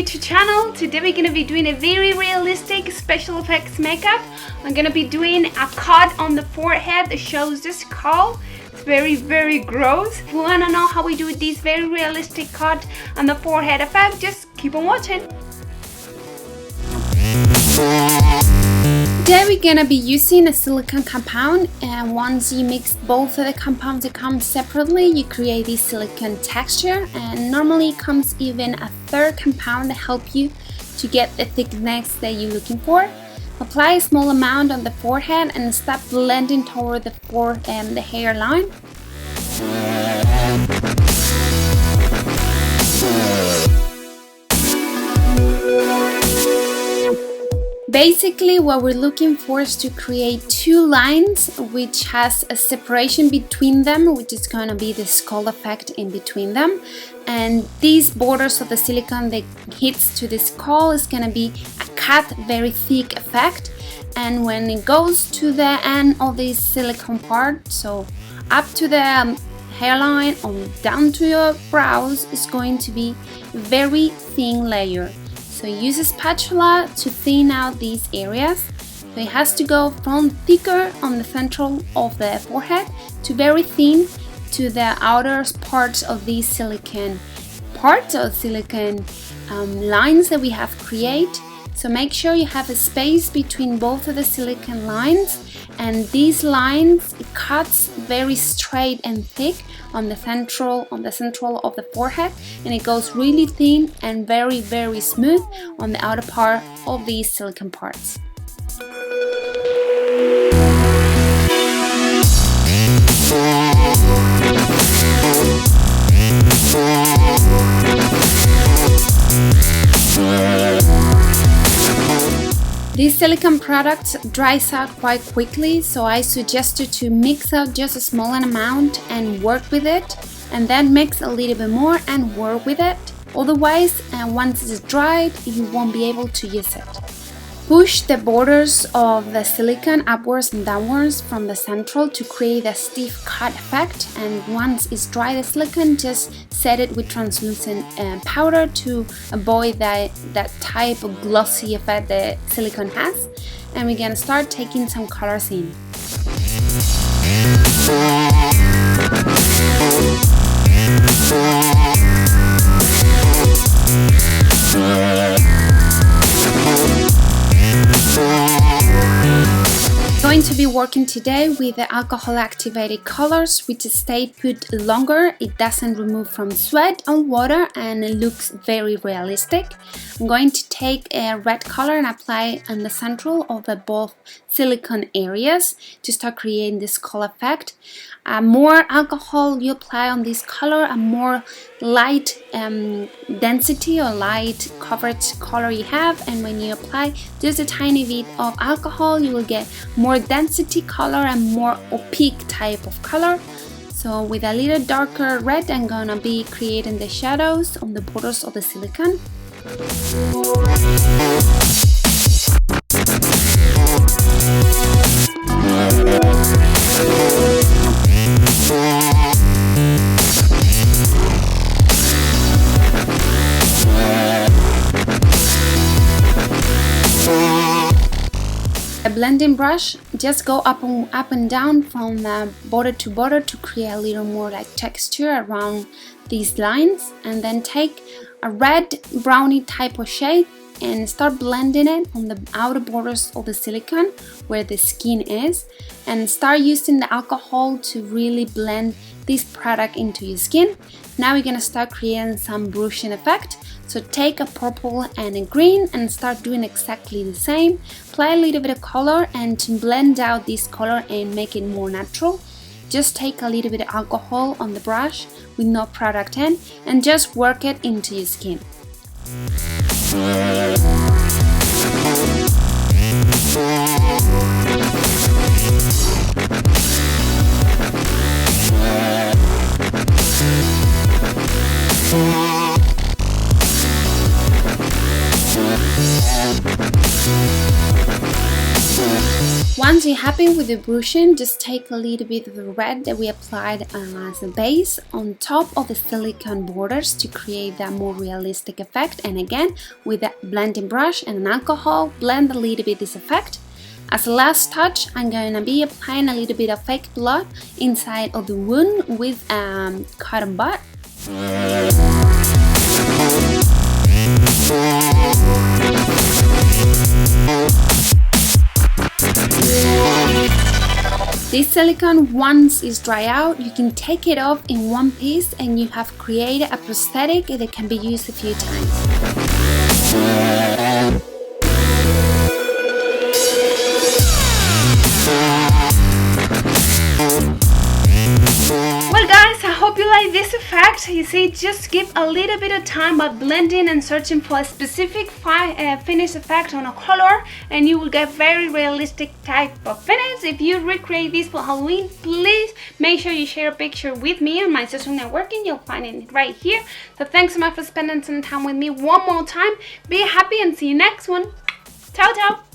YouTube channel. Today we're going to be doing a very realistic special effects makeup. I'm going to be doing a cut on the forehead that shows the skull. It's very gross. If you want to know how we do this very realistic cut on the forehead effect, just keep on watching. Today we're gonna be using a silicone compound, and once you mix both of the compounds that come separately, you create this silicone texture, and normally it comes even a third compound to help you to get the thickness that you're looking for. Apply a small amount on the forehead and start blending toward the hairline. Basically, what we're looking for is to create two lines which has a separation between them, which is going to be the skull effect in between them. And these borders of the silicone that hits to the skull is going to be a cut, very thick effect. And when it goes to the end of this silicone part, so up to the hairline or down to your brows, is going to be very thin layer. So use a spatula to thin out these areas. So it has to go from thicker on the central of the forehead to very thin to the outer parts of these silicone lines that we have created. So make sure you have a space between both of the silicone lines, and these lines cuts very straight and thick on the central of the forehead, and it goes really thin and very smooth on the outer part of these silicone parts. This silicone product dries out quite quickly, so I suggest you to mix out just a small amount and work with it, and then mix a little bit more and work with it. Otherwise, once it's dried, you won't be able to use it. Push the borders of the silicone upwards and downwards from the central to create a stiff cut effect, and once it's dry, the silicone, just set it with translucent powder to avoid that type of glossy effect that silicone has. And we're gonna start taking some colors in. Going to be working today with the alcohol activated colors, which stay put longer. It doesn't remove from sweat or water, and it looks very realistic. I'm going to take a red color and apply on the central of the both silicone areas to start creating this skull effect. More alcohol you apply on this color, a more light density or light coverage color you have, and when you apply just a tiny bit of alcohol, you will get more density color and more opaque type of color. So with a little darker red, I'm gonna be creating the shadows on the borders of the silicone. A blending brush, just go up and down from border to border to create a little more like texture around these lines, and then take a red brownie type of shade and start blending it on the outer borders of the silicone where the skin is, and start using the alcohol to really blend this product into your skin. Now we're gonna start creating some brushing effect. So take a purple and a green and start doing exactly the same. Apply a little bit of color, and to blend out this color and make it more natural, just take a little bit of alcohol on the brush with no product in, and just work it into your skin. Once you're happy with the brushing, just take a little bit of the red that we applied as a base on top of the silicone borders to create that more realistic effect. And again, with a blending brush and an alcohol, blend a little bit this effect. As a last touch, I'm going to be applying a little bit of fake blood inside of the wound with cotton bud. This silicone, once it's dry out, you can take it off in one piece and you have created a prosthetic that can be used a few times. Well guys, I hope you like this effect. You see, just give a little bit of time by blending and searching for a specific finish effect on a color, and you will get very realistic type of finish. If you recreate this for Halloween, please make sure you share a picture with me on my social networking. You'll find it right here. So thanks so much for spending some time with me one more time. Be happy and see you next one. Ciao, ciao.